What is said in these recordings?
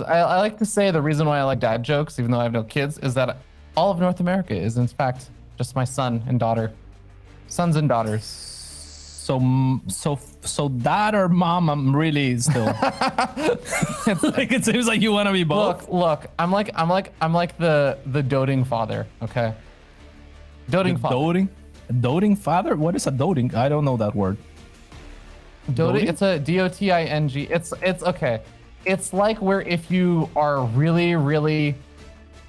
I like to say the reason why I like dad jokes, even though I have no kids, is that all of North America is in fact just my son and daughter, sons and daughters. So dad or mom, I'm really still. Like it seems like you want to be both. Look, I'm like the doting father. Okay. Doting father. Doting father? What is a doting? I don't know that word. Doting? It's a D-O-T-I-N-G. It's okay. It's like where if you are really, really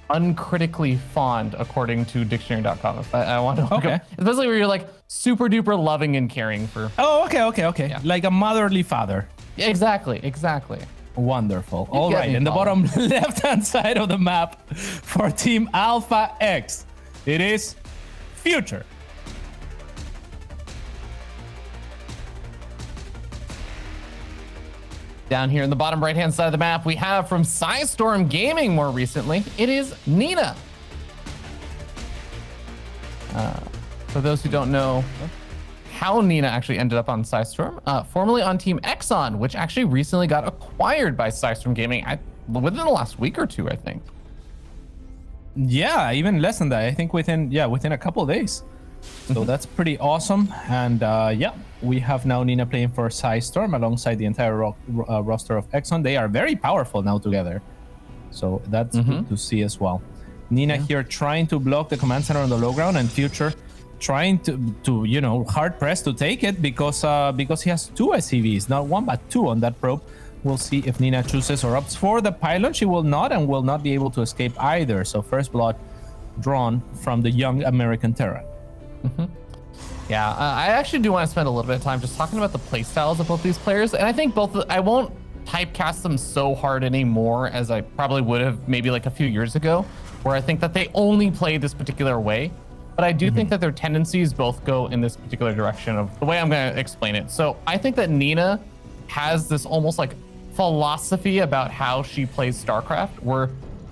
uncritically fond, according to dictionary.com. If I want to look up. It's basically where you're like super duper loving and caring for. Oh, okay. Yeah. Like a motherly father. Yeah, exactly. Wonderful. All right, in the bottom left-hand side of the map for Team Alpha X, it is Future. Down here in the bottom right-hand side of the map, we have from Psystorm Gaming more recently, it is Nina. For those who don't know how Nina actually ended up on Psystorm, formerly on Team Exxon, which actually recently got acquired by Psystorm Gaming within the last week or two, I think. Yeah, even less than that. I think within a couple of days. So that's pretty awesome. And yeah, we have now Nina playing for Psystorm alongside the entire roster of Exxon. They are very powerful now together. So that's good to see as well. Nina here trying to block the command center on the low ground, and Future trying to you know, hard pressed to take it because he has two SCVs, not one but two on that probe. We'll see if Nina chooses or opts for the pylon. She will not, and will not be able to escape either. So first blood drawn from the young American Terran. Yeah, I actually do want to spend a little bit of time just talking about the playstyles of both these players, and I think I won't typecast them so hard anymore as I probably would have maybe like a few years ago, where I think that they only play this particular way. But I do think that their tendencies both go in this particular direction of the way I'm going to explain it. So I think that Nina has this almost like philosophy about how she plays StarCraft, where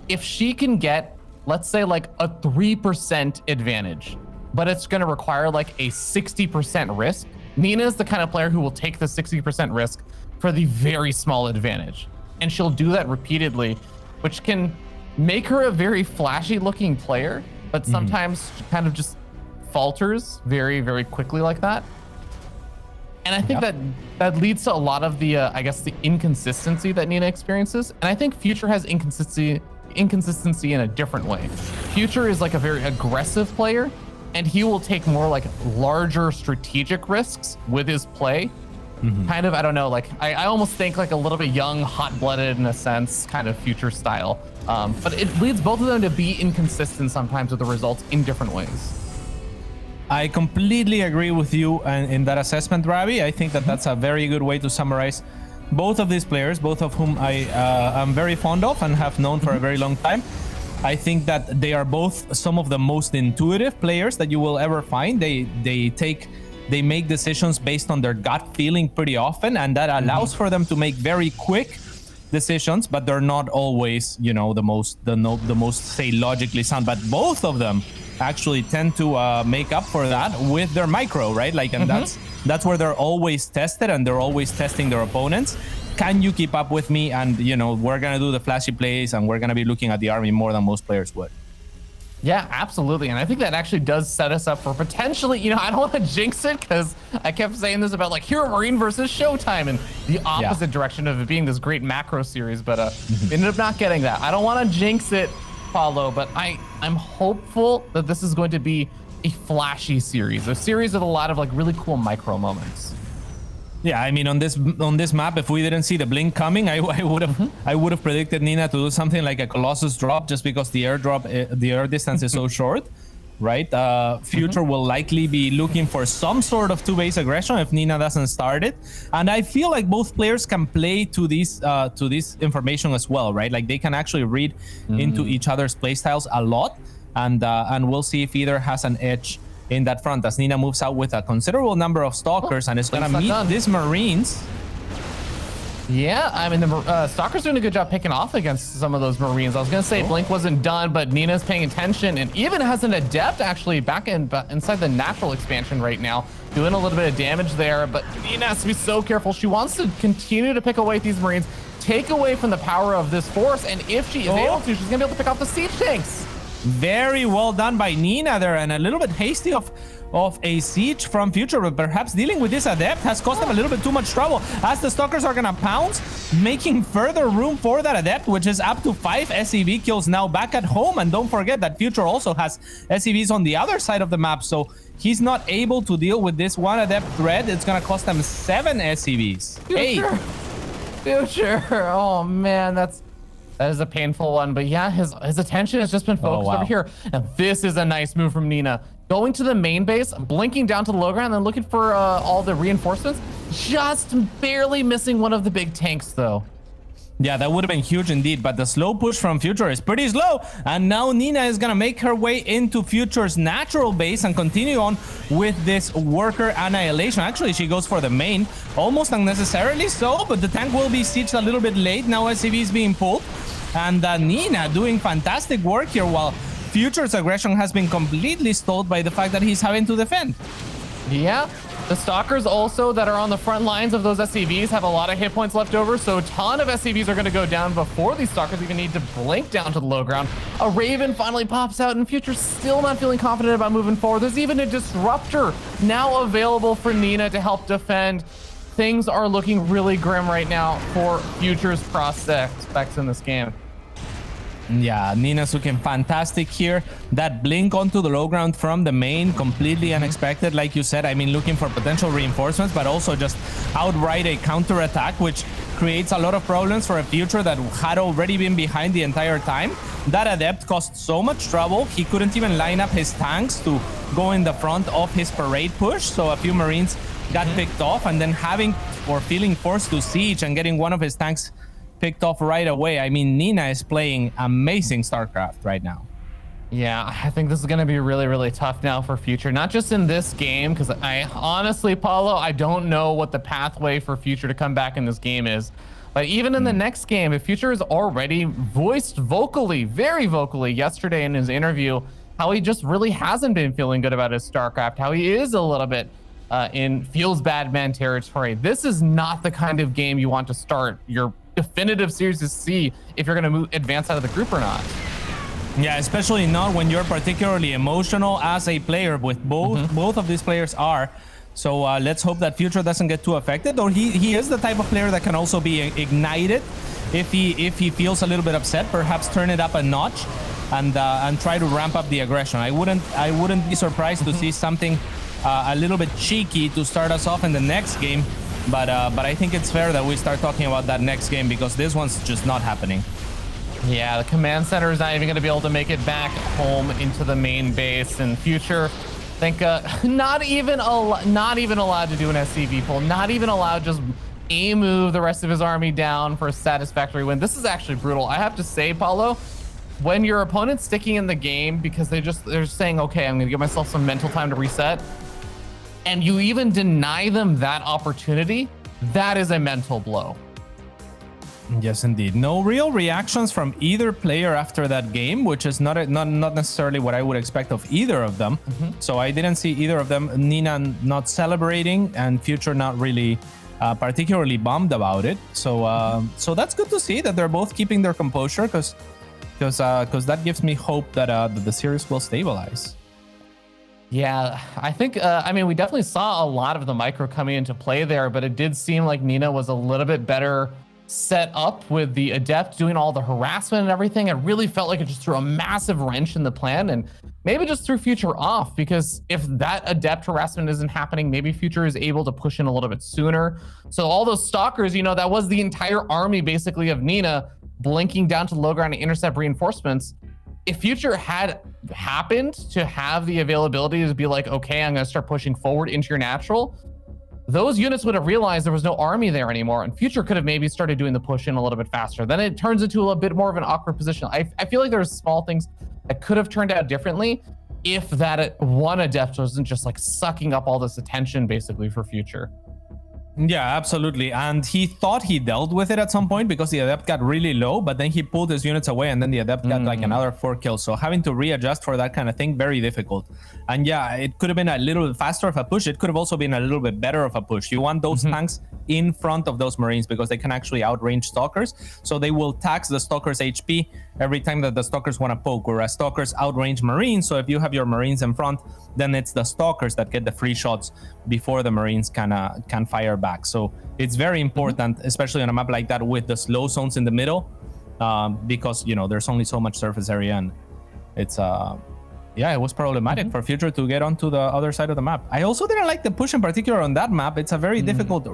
if she can get, let's say, like a 3% advantage, but it's going to require like a 60% risk, Nina is the kind of player who will take the 60% risk for the very small advantage. And she'll do that repeatedly, which can make her a very flashy looking player, but sometimes she kind of just falters very, very quickly like that. And I think that leads to a lot of the, I guess, the inconsistency that Nina experiences. And I think Future has inconsistency in a different way. Future is like a very aggressive player, and he will take more like larger strategic risks with his play. Kind of, I don't know, like I almost think like a little bit young, hot-blooded in a sense, kind of Future style. But it leads both of them to be inconsistent sometimes with the results in different ways. I completely agree with you in that assessment, Ravi. I think that that's a very good way to summarize both of these players, both of whom I am very fond of and have known for a very long time. I think that they are both some of the most intuitive players that you will ever find. They make decisions based on their gut feeling pretty often, and that allows for them to make very quick decisions, but they're not always, you know, the most say logically sound. But both of them actually tend to make up for that with their micro, right? Like, and that's where they're always tested, and they're always testing their opponents. Can you keep up with me? And, you know, we're gonna do the flashy plays, and we're gonna be looking at the army more than most players would. Yeah, absolutely. And I think that actually does set us up for potentially, you know, I don't want to jinx it because I kept saying this about like Hero Marine versus Showtime and the opposite direction of it being this great macro series, but ended up not getting that. I don't want to jinx it, Paulo, but I'm hopeful that this is going to be a flashy series, a series with a lot of like really cool micro moments. Yeah, I mean, on this map, if we didn't see the blink coming, I would have predicted Nina to do something like a Colossus drop, just because the air distance is so short, right? Future will likely be looking for some sort of two-base aggression if Nina doesn't start it, and I feel like both players can play to this information as well, right? Like they can actually read into each other's playstyles a lot, and we'll see if either has an edge in that front as Nina moves out with a considerable number of stalkers and is gonna meet these Marines. Yeah, I mean, the Stalker's doing a good job picking off against some of those Marines. I was gonna say Blink wasn't done, but Nina's paying attention and even has an Adept actually back inside the natural expansion right now, doing a little bit of damage there, but Nina has to be so careful. She wants to continue to pick away at these Marines, take away from the power of this force, and if she is able to, she's gonna be able to pick off the siege tanks. Very well done by Nina there, and a little bit hasty of a siege from Future, but perhaps dealing with this adept has caused them a little bit too much trouble, as the stalkers are gonna pounce, making further room for that adept, which is up to 5 SCV kills now back at home. And don't forget that Future also has SCVs on the other side of the map, so he's not able to deal with this one adept threat. It's gonna cost them 7 SCVs. Future. Oh man, that is a painful one. But yeah, his attention has just been focused over here. And this is a nice move from Nina. Going to the main base, blinking down to the low ground, and then looking for all the reinforcements. Just barely missing one of the big tanks, though. Yeah, that would have been huge indeed, but the slow push from Future is pretty slow. And now Nina is going to make her way into Future's natural base and continue on with this worker annihilation. Actually, she goes for the main, almost unnecessarily so, but the tank will be sieged a little bit late. Now SCV is being pulled. And Nina doing fantastic work here, while Future's aggression has been completely stalled by the fact that he's having to defend. Yeah, the stalkers also that are on the front lines of those SCVs have a lot of hit points left over, so a ton of SCVs are going to go down before these stalkers even need to blink down to the low ground. A Raven finally pops out, and Future's still not feeling confident about moving forward. There's even a Disruptor now available for Nina to help defend. Things are looking really grim right now for Future's prospects in this game. Yeah, Nina's looking fantastic here. That blink onto the low ground from the main, completely unexpected, like you said. I mean, looking for potential reinforcements, but also just outright a counter attack, which creates a lot of problems for a Future that had already been behind the entire time. That adept caused so much trouble, he couldn't even line up his tanks to go in the front of his parade push, so a few Marines got picked off, and then feeling forced to siege and getting one of his tanks picked off right away. I mean, Nina is playing amazing StarCraft right now. Yeah, I think this is going to be really, really tough now for Future, not just in this game, because I honestly, Paulo, I don't know what the pathway for Future to come back in this game is. But even in the next game, if Future has already voiced vocally, very vocally yesterday in his interview, how he just really hasn't been feeling good about his StarCraft, how he is a little bit in feels bad man territory. This is not the kind of game you want to start your definitive series to see if you're going to advance out of the group or not. Yeah, especially not when you're particularly emotional as a player, with both of these players are. So let's hope that Future doesn't get too affected, or he is the type of player that can also be ignited if he feels a little bit upset. Perhaps turn it up a notch and try to ramp up the aggression. I wouldn't be surprised to see something a little bit cheeky to start us off in the next game. But I think it's fair that we start talking about that next game, because this one's just not happening. Yeah, the command center is not even going to be able to make it back home into the main base. And Future, I think not even allowed to do an SCV pull, not even allowed just a move the rest of his army down for a satisfactory win. This is actually brutal. I have to say, Paulo, when your opponent's sticking in the game because they're saying, okay, I'm going to give myself some mental time to reset, and you even deny them that opportunity, that is a mental blow. Yes, indeed. No real reactions from either player after that game, which is not necessarily what I would expect of either of them. So I didn't see either of them. Nina not celebrating, and Future not really particularly bummed about it. So so that's good to see that they're both keeping their composure, because that gives me hope that the series will stabilize. Yeah, I think, I mean, we definitely saw a lot of the micro coming into play there, but it did seem like Nina was a little bit better set up with the adept doing all the harassment and everything. It really felt like it just threw a massive wrench in the plan, and maybe just threw Future off, because if that adept harassment isn't happening, maybe Future is able to push in a little bit sooner. So all those stalkers, that was the entire army basically of Nina blinking down to the low ground to intercept reinforcements. If Future had happened to have the availability to be like, okay, I'm going to start pushing forward into your natural, those units would have realized there was no army there anymore, and Future could have maybe started doing the push in a little bit faster. Then it turns into a bit more of an awkward position. I feel like there's small things that could have turned out differently if that one adept wasn't just like sucking up all this attention basically for Future. Yeah, absolutely. And he thought he dealt with it at some point because the adept got really low, but then he pulled his units away and then the adept got like another 4 kills. So having to readjust for that kind of thing, very difficult. And yeah, it could have been a little bit faster of a push. It could have also been a little bit better of a push. You want those tanks in front of those Marines because they can actually outrange Stalkers. So they will tax the Stalkers HP every time that the Stalkers want to poke, whereas Stalkers outrange Marines. So if you have your Marines in front, then it's the Stalkers that get the free shots before the Marines can fire back. So it's very important, especially on a map like that with the slow zones in the middle, because you know there's only so much surface area, and it's yeah, it was problematic for Future to get onto the other side of the map. I also didn't like the push in particular on that map. It's a very difficult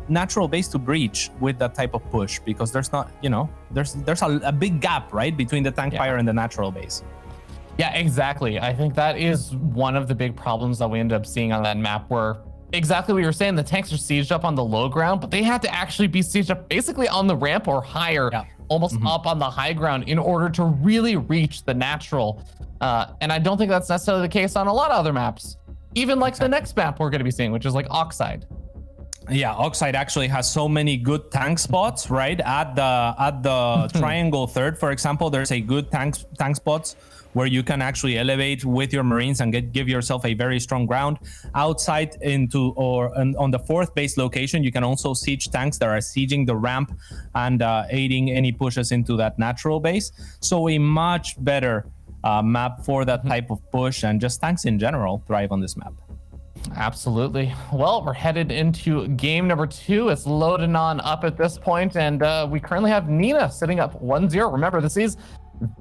natural base to breach with that type of push because there's not, you know, there's a big gap right between the tank fire and the natural base. Yeah, exactly. I think that is one of the big problems that we ended up seeing on that map, where exactly what you were saying, the tanks are sieged up on the low ground, but they had to actually be sieged up basically on the ramp or higher, almost up on the high ground in order to really reach the natural. And I don't think that's necessarily the case on a lot of other maps, even like the next map we're going to be seeing, which is like Oxide. Yeah, Oxide actually has so many good tank spots, right? At the triangle third, for example, there's a good tank spots where you can actually elevate with your Marines and give yourself a very strong ground. Outside into on the fourth base location, you can also siege tanks that are sieging the ramp and aiding any pushes into that natural base. So a much better map for that type of push, and just tanks in general thrive on this map. Absolutely. Well, we're headed into game number 2. It's loading on up at this point, and we currently have Nina sitting up 1-0. Remember, this is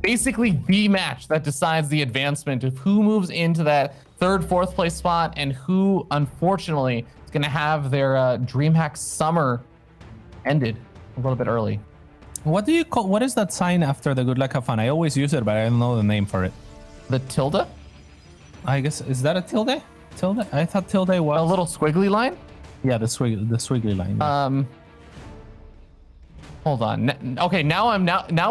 basically the match that decides the advancement of who moves into that third, fourth place spot and who, unfortunately, is going to have their DreamHack summer ended a little bit early. What do you call? What is that sign after the good luck have fun? I always use it, but I don't know the name for it. The tilde? I guess, is that a tilde? Tilde? I thought tilde was a little squiggly line. Yeah, the squiggly line. Yeah. Hold on. Okay, now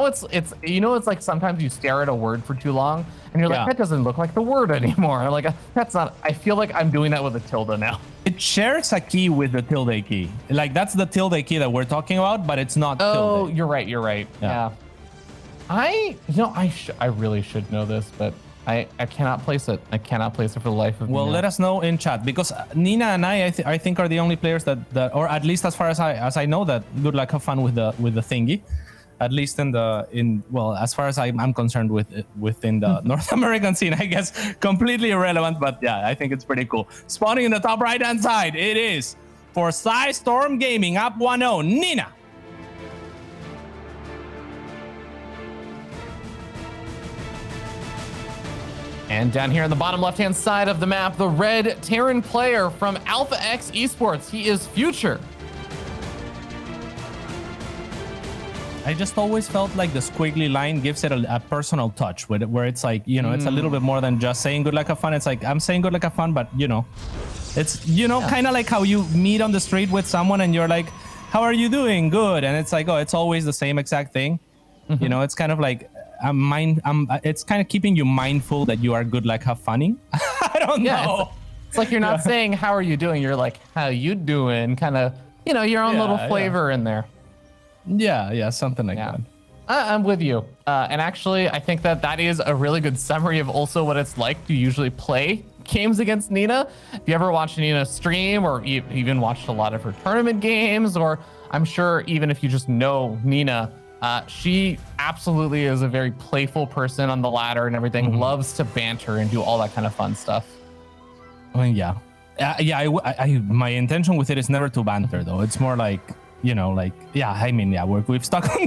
it's you know, it's like sometimes you stare at a word for too long and you're like, that doesn't look like the word anymore. Like, that's not. I feel like I'm doing that with a tilde now. It shares a key with the tilde key. Like, that's the tilde key that we're talking about, but it's not tilde. Oh, you're right. Yeah. I really should know this, but I cannot place it. I cannot place it for the life of me. Well, let us know in chat, because Nina and I think are the only players that, or at least as far as I know, that good luck have fun with the thingy. At least well, as far as I'm concerned within the North American scene, I guess completely irrelevant. But yeah, I think it's pretty cool. Spawning in the top right hand side, it is for Psy Storm Gaming up 1-0, Nina. And down here on the bottom left-hand side of the map, the red Terran player from Alpha X Esports. He is Future. I just always felt like the squiggly line gives it a personal touch, where it's like, you know, it's a little bit more than just saying good luck have fun. It's like, I'm saying good luck have fun, but you know, it's, you know, kind of like how you meet on the street with someone and you're like, how are you doing? Good. And it's like, oh, it's always the same exact thing. You know, it's kind of like, it's kind of keeping you mindful that you are good, like have funning. I don't know. It's like you're not saying how are you doing. You're like, how you doing? Kind of, you know, your own little flavor in there. Yeah, something like that. I'm with you. And actually, I think that is a really good summary of also what it's like to usually play games against Nina. If you ever watched Nina stream, or even watched a lot of her tournament games, or I'm sure even if you just know Nina, she absolutely is a very playful person on the ladder and everything. Loves to banter and do all that kind of fun stuff. I mean, my intention with it is never to banter, though. It's more like, you know, like, we've stuck on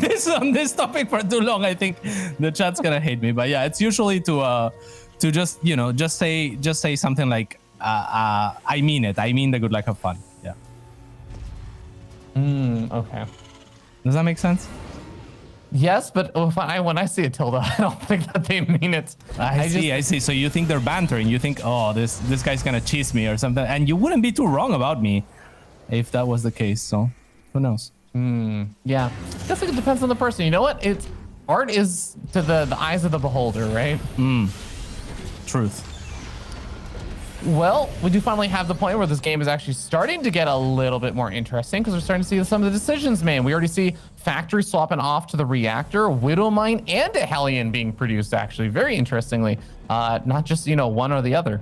this topic for too long. I think the chat's gonna hate me, but yeah, it's usually to just, you know, just say something like, I mean it. I mean the good luck have fun. Yeah. Okay. Does that make sense? Yes, but when I see a tilde, I don't think that they mean it. I see. So you think they're bantering. You think, oh, this guy's gonna cheese me or something. And you wouldn't be too wrong about me if that was the case. So who knows? Yeah. I guess it depends on the person. You know what? Art is to the eyes of the beholder, right? Truth. Well, we do finally have the point where this game is actually starting to get a little bit more interesting because we're starting to see some of the decisions made. We already see factory swapping off to the reactor, Widow Mine, and a Hellion being produced, actually, very interestingly. Not just, one or the other.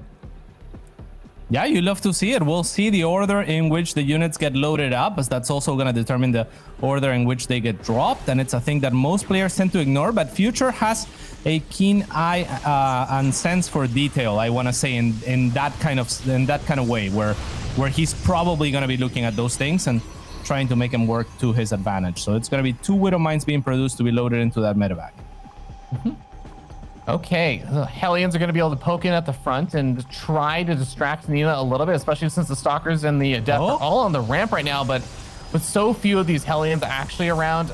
Yeah, you love to see it. We'll see the order in which the units get loaded up, as that's also going to determine the order in which they get dropped. And it's a thing that most players tend to ignore, but Future has a keen eye and sense for detail, I want to say, in that kind of way, where he's probably going to be looking at those things and trying to make them work to his advantage. So it's going to be 2 Widow Mines being produced to be loaded into that medevac. Okay, the Hellions are going to be able to poke in at the front and try to distract Nina a little bit, especially since the Stalkers and the Adept are all on the ramp right now. But with so few of these Hellions actually around,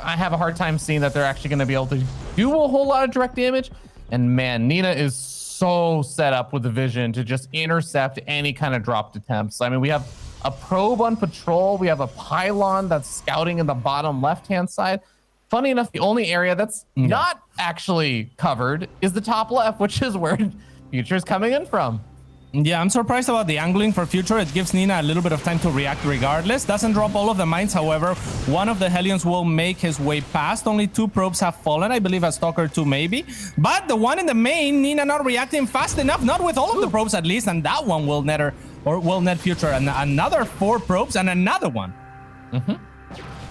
I have a hard time seeing that they're actually going to be able to do a whole lot of direct damage. And man, Nina is so set up with the vision to just intercept any kind of dropped attempts. I mean, we have a probe on patrol. We have a pylon that's scouting in the bottom left-hand side. Funny enough, the only area that's not actually covered is the top left, which is where Future is coming in from. Yeah, I'm surprised about the angling for Future. It gives Nina a little bit of time to react regardless. Doesn't drop all of the mines, however. One of the Hellions will make his way past. Only 2 probes have fallen, I believe a Stalker 2 maybe. But the one in the main, Nina not reacting fast enough, not with all of the probes at least, and that one will net Future another 4 probes and another one.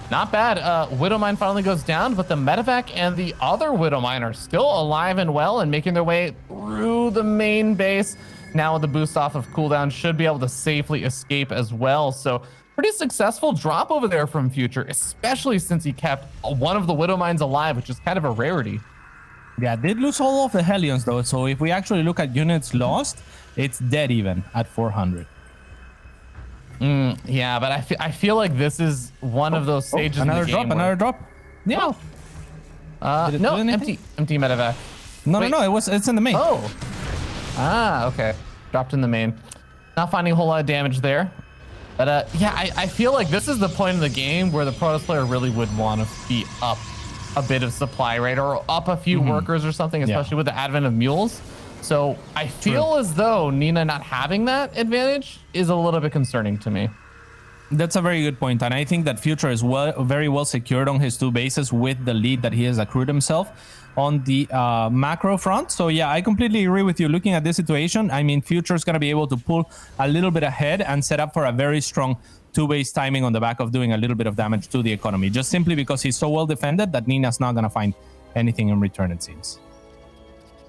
Not bad. Widow Mine finally goes down, but the medevac and the other Widow Mine are still alive and well and making their way through the main base. Now with the boost off of cooldown, should be able to safely escape as well. So pretty successful drop over there from Future, especially since he kept one of the Widow Mines alive, which is kind of a rarity. Yeah, did lose all of the Hellions though. So if we actually look at units lost, it's dead even at 400. Yeah, but I feel like this is one of those stages in the game another drop. Yeah. No, empty medevac. No, it's in the main. Okay. Dropped in the main. Not finding a whole lot of damage there. But yeah, I feel like this is the point in the game where the Protoss player really would want to be up a bit of supply rate or up a few workers or something, especially with the advent of mules. So I feel as though Nina not having that advantage is a little bit concerning to me. That's a very good point, and I think that Future is very well secured on his 2 bases with the lead that he has accrued himself on the macro front. So yeah, I completely agree with you. Looking at this situation, I mean, Future is going to be able to pull a little bit ahead and set up for a very strong 2-base timing on the back of doing a little bit of damage to the economy, just simply because he's so well defended that Nina's not going to find anything in return, it seems.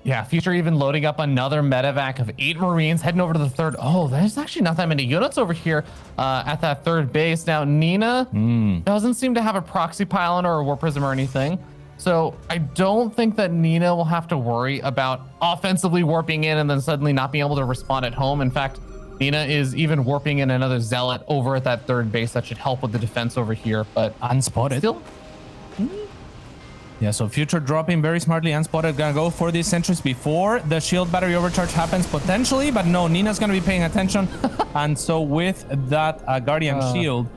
Yeah, Future even loading up another medevac of 8 Marines, heading over to the third. Oh, there's actually not that many units over here at that third base. Now, Nina doesn't seem to have a proxy pylon or a war prism or anything. So I don't think that Nina will have to worry about offensively warping in and then suddenly not being able to respond at home. In fact, Nina is even warping in another Zealot over at that third base. That should help with the defense over here, but unspotted. Still. Yeah, so Future dropping very smartly, unspotted, gonna go for these sentries before the shield battery overcharge happens potentially, but no, Nina's gonna be paying attention. And so with that Guardian shield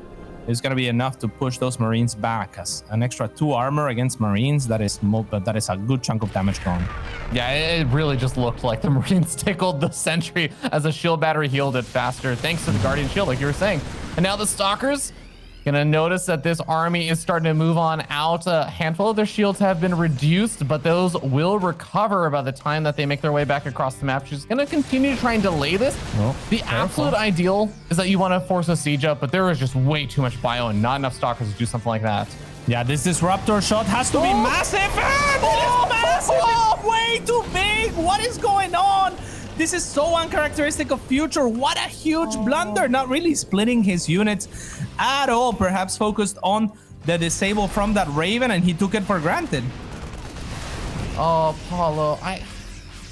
is gonna be enough to push those Marines back as an extra 2 armor against Marines. That is a good chunk of damage gone. Yeah, it really just looked like the Marines tickled the sentry as the shield battery healed it faster, thanks to the Guardian shield, like you were saying. And now the Stalkers gonna notice that this army is starting to move on out. A handful of their shields have been reduced, but those will recover by the time that they make their way back across the map. She's gonna continue to try and delay this. The absolute ideal is that you want to force a siege up, but there is just way too much bio and not enough Stalkers to do something like that. Yeah, this disruptor shot has to be massive. It is massive. Way too big. What is going on? This is so uncharacteristic of Future. What a huge blunder. Not really splitting his units at all. Perhaps focused on the disable from that Raven, and he took it for granted. Oh, Paulo,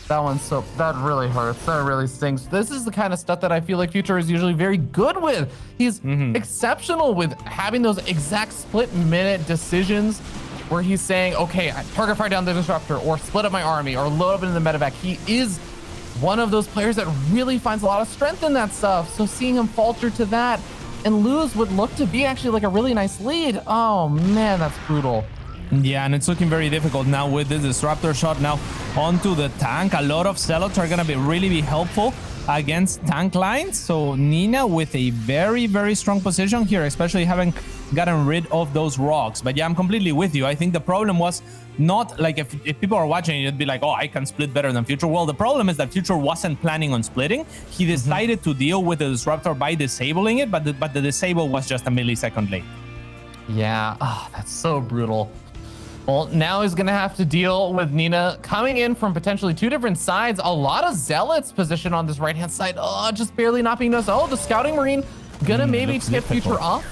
that really hurts. That really stings. This is the kind of stuff that I feel like Future is usually very good with. He's exceptional with having those exact split-minute decisions where he's saying, okay, target fire down the disruptor, or split up my army, or load up into the medevac. He is one of those players that really finds a lot of strength in that stuff. So seeing him falter to that and lose would look to be actually like a really nice lead. Oh man, that's brutal. Yeah, and it's looking very difficult now with the disruptor shot now onto the tank. A lot of zealots are gonna really be helpful against tank lines. So Nina with a very, very strong position here, especially having gotten rid of those rocks. But yeah, I'm completely with you. I think the problem was not like if people are watching, it'd be like, oh, I can split better than Future. Well, the problem is that Future wasn't planning on splitting. He decided to deal with the disruptor by disabling it, but the disable was just a millisecond late. Yeah, that's so brutal. Well, now he's going to have to deal with Nina coming in from potentially two different sides. A lot of Zealots positioned on this right-hand side. Oh, just barely not being noticed. Oh, the Scouting Marine going to maybe get Future off.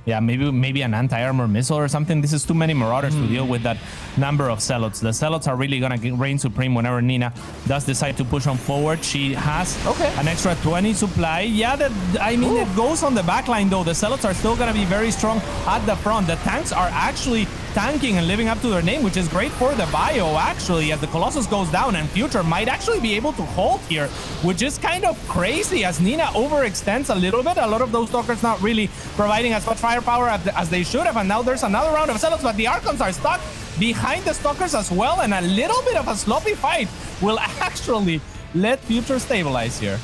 Yeah, maybe an anti-armor missile or something. This is too many Marauders to deal with that number of Zealots. The Zealots are really going to reign supreme whenever Nina does decide to push on forward. She has an extra 20 supply. Yeah, it goes on the back line, though. The Zealots are still going to be very strong at the front. The tanks are actually tanking and living up to their name, which is great for the bio, actually, as the Colossus goes down, and Future might actually be able to hold here, which is kind of crazy as Nina overextends a little bit. A lot of those Stalkers not really providing as much firepower as they should have, and now there's another round of Zealots, but the Archons are stuck behind the Stalkers as well, and a little bit of a sloppy fight will actually let Future stabilize here.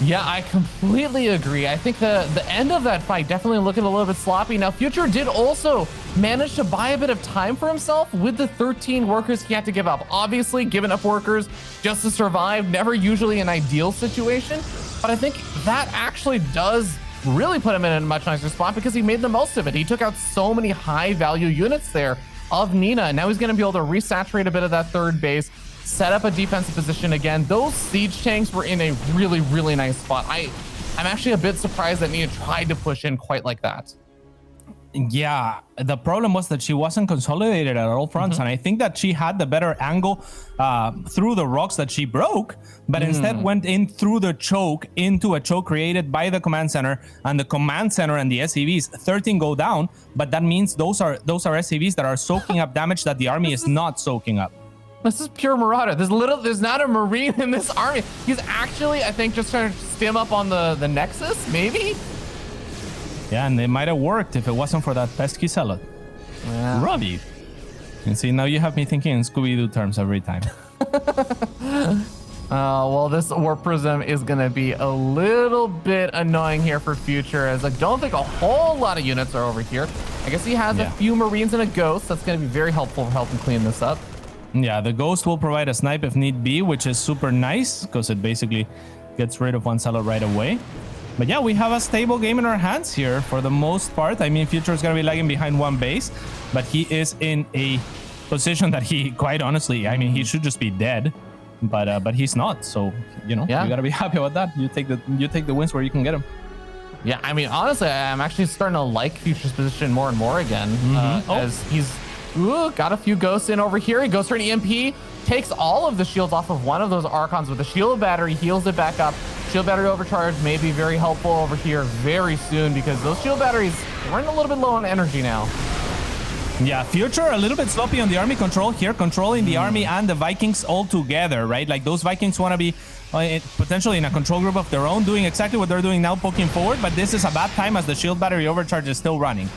Yeah, I completely agree. I think the end of that fight definitely looking a little bit sloppy. Now, Future did also manage to buy a bit of time for himself with the 13 workers he had to give up. Obviously, giving up workers just to survive, never usually an ideal situation. But I think that actually does really put him in a much nicer spot because he made the most of it. He took out so many high-value units there of Nina, and now he's going to be able to resaturate a bit of that third base, set up a defensive position again. Those siege tanks were in a really, really nice spot. I'm actually a bit surprised that Nina tried to push in quite like that. Yeah, the problem was that she wasn't consolidated at all fronts, and I think that she had the better angle through the rocks that she broke, but instead went in through the choke into a choke created by the command center, and the command center and the SCVs 13 go down, but that means those are SCVs that are soaking up damage that the army is not soaking up. This is pure Marauder. There's not a Marine in this army. He's actually, I think, just trying to stim up on the Nexus, maybe? Yeah, and it might have worked if it wasn't for that pesky Zealot. Yeah. Robbie. And see, now you have me thinking in Scooby-Doo terms every time. Well, this Warp Prism is going to be a little bit annoying here for Future, as I don't think a whole lot of units are over here. I guess he has a few Marines and a Ghost. That's going to be very helpful for helping clean this up. Yeah, the Ghost will provide a snipe if need be, which is super nice because it basically gets rid of one Zealot right away. But yeah, we have a stable game in our hands here for the most part. I mean, Future is going to be lagging behind one base, but he is in a position that he, quite honestly, I mean, he should just be dead, but he's not. So, you know, you got to be happy about that. You take the wins where you can get them. Yeah, I mean, honestly, I'm actually starting to like Future's position more and more again, as he's got a few Ghosts in over here. He goes for an EMP, takes all of the shields off of one of those Archons with the shield battery, heals it back up. Shield battery overcharge may be very helpful over here very soon because those shield batteries are running a little bit low on energy now. Yeah, Future a little bit sloppy on the army control here, controlling the army and the Vikings all together, right? Like those Vikings want to be potentially in a control group of their own, doing exactly what they're doing now, poking forward, but this is a bad time as the shield battery overcharge is still running.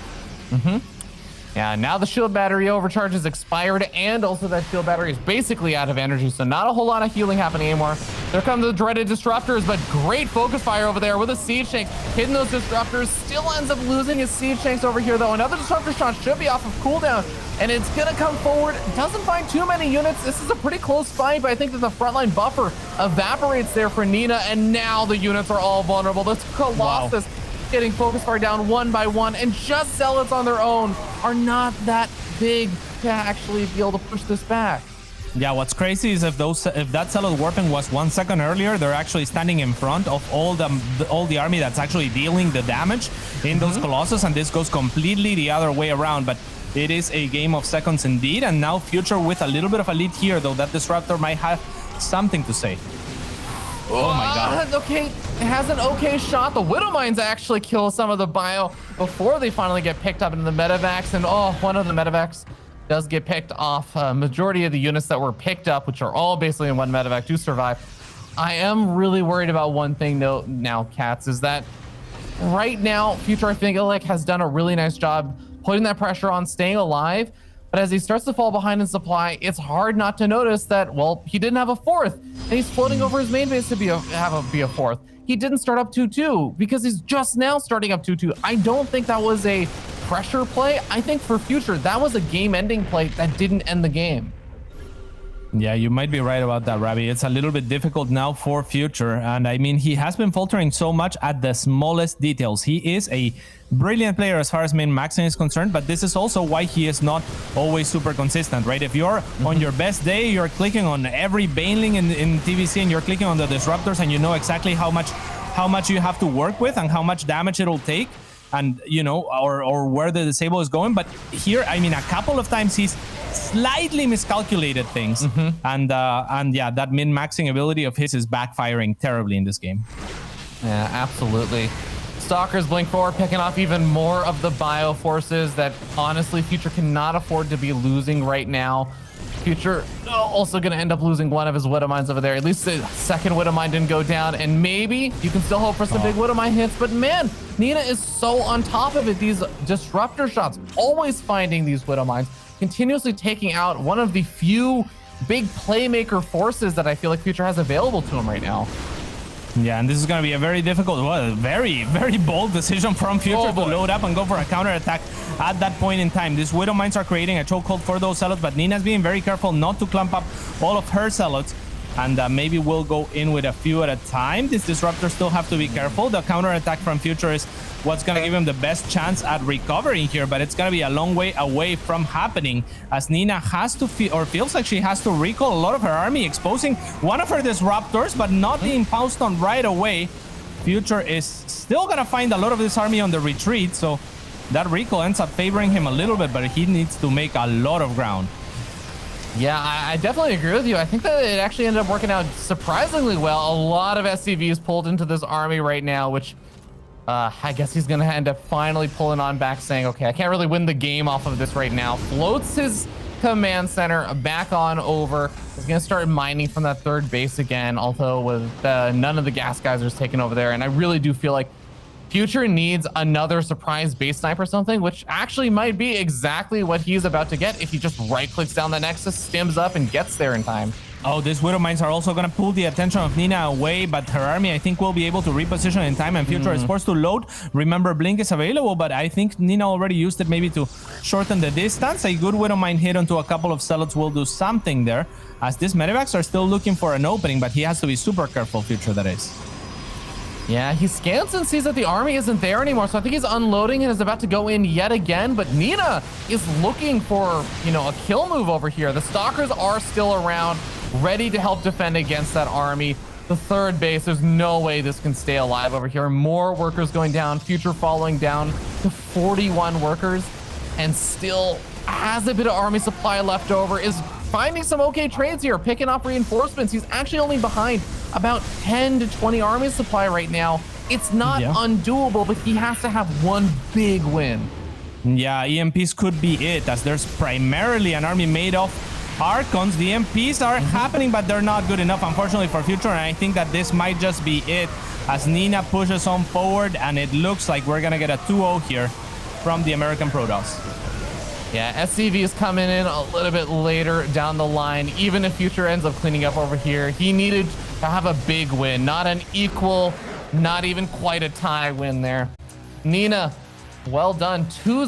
Yeah, now the shield battery overcharge is expired, and also that shield battery is basically out of energy, so not a whole lot of healing happening anymore. There come the dreaded disruptors, but great focus fire over there with a siege tank hitting those disruptors. Still ends up losing his siege tanks over here, though. Another disruptor shot should be off of cooldown, and it's gonna come forward. Doesn't find too many units. This is a pretty close fight, but I think that the frontline buffer evaporates there for Nina, and now the units are all vulnerable. This Colossus getting focus fire down one by one, and just Zealots on their own are not that big to actually be able to push this back. Yeah, what's crazy is if that Zealot warping was 1 second earlier, they're actually standing in front of all the army that's actually dealing the damage in those Colossus, and this goes completely the other way around. But it is a game of seconds indeed, and now Future with a little bit of a lead here, though that disruptor might have something to say. Oh my god. Okay, it has an okay shot. The Widow Mines actually kill some of the bio before they finally get picked up into the medevacs, and one of the medevacs does get picked off. Majority of the units that were picked up, which are all basically in one medevac, do survive. I am really worried about one thing though now, Cats, is that right now Future, I think, has done a really nice job putting that pressure on, staying alive. But as he starts to fall behind in supply, it's hard not to notice that, well, he didn't have a fourth. and he's floating over his main base to be a 4th. He didn't start up 2-2 because he's just now starting up 2-2. I don't think that was a pressure play. I think for Future, that was a game-ending play that didn't end the game. Yeah, you might be right about that, Ravi. It's a little bit difficult now for Future. And I mean, he has been faltering so much at the smallest details. He is a brilliant player as far as min-maxing is concerned, but this is also why he is not always super consistent, right? If you're on your best day, you're clicking on every Baneling in TVC and you're clicking on the disruptors and you know exactly how much you have to work with and how much damage it'll take, and you know, or where the disable is going. But here, I mean, a couple of times he's slightly miscalculated things, and yeah, that min-maxing ability of his is backfiring terribly in this game. Yeah, absolutely. Stalkers blink forward, picking off even more of the bio forces that honestly Future cannot afford to be losing right now. Future also going to end up losing one of his Widowmines over there. At least the second Widowmine didn't go down, and maybe you can still hope for some big Widowmine hits, but man, Nina is so on top of it. These disruptor shots, always finding these Widowmines, continuously taking out one of the few big playmaker forces that I feel like Future has available to him right now. Yeah, and this is going to be a very difficult, well, very bold decision from Future to load up and go for a counter attack at that point in time. These Widow Mines are creating a chokehold for those Zealots, but Nina's being very careful not to clump up all of her Zealots. And maybe we'll go in with a few at a time. These Disruptors still have to be careful. The counter attack from Future is what's going to give him the best chance at recovering here, but it's going to be a long way away from happening, as Nina has to feel, or feels like she has to recall a lot of her army, exposing one of her Disruptors, but not being pounced on right away. Future is still going to find a lot of this army on the retreat, so that recall ends up favoring him a little bit, but he needs to make a lot of ground. Yeah, I definitely agree with you. I think that it actually ended up working out surprisingly well. A lot of SCVs pulled into this army right now, which I guess he's going to end up finally pulling on back, saying, okay, I can't really win the game off of this right now. Floats his command center back on over. He's going to start mining from that third base again, although with none of the gas geysers taken over there. And I really do feel like Future needs another surprise base snipe or something, which actually might be exactly what he's about to get if he just right-clicks down the Nexus, stims up, and gets there in time. Oh, these Widow Mines are also going to pull the attention of Nina away, but her army, I think, will be able to reposition in time, and Future is forced to load. Remember, Blink is available, but I think Nina already used it maybe to shorten the distance. A good Widow Mine hit onto a couple of Zealots will do something there, as these Medivacs are still looking for an opening, but he has to be super careful, Future, that is. Yeah, he scans and sees that the army isn't there anymore, so I think he's unloading and is about to go in yet again, but Nina is looking for, you know, a kill move over here. The Stalkers are still around, ready to help defend against that army. The third base, there's no way this can stay alive over here. More workers going down, Future falling down to 41 workers, and still has a bit of army supply left over, is finding some okay trades here, picking up reinforcements. He's actually only behind about 10 to 20 army supply right now. It's not undoable, but he has to have one big win. Yeah, EMPs could be it, as there's primarily an army made of Archons. The EMPs are happening, but they're not good enough, unfortunately, for Future, and I think that this might just be it, as Nina pushes on forward, and it looks like we're gonna get a 2-0 here from the American Protoss. Yeah, SCV is coming in a little bit later down the line. Even if Future ends up cleaning up over here, he needed to have a big win, not an equal, not even quite a tie win there. Nina, well done. 2-0.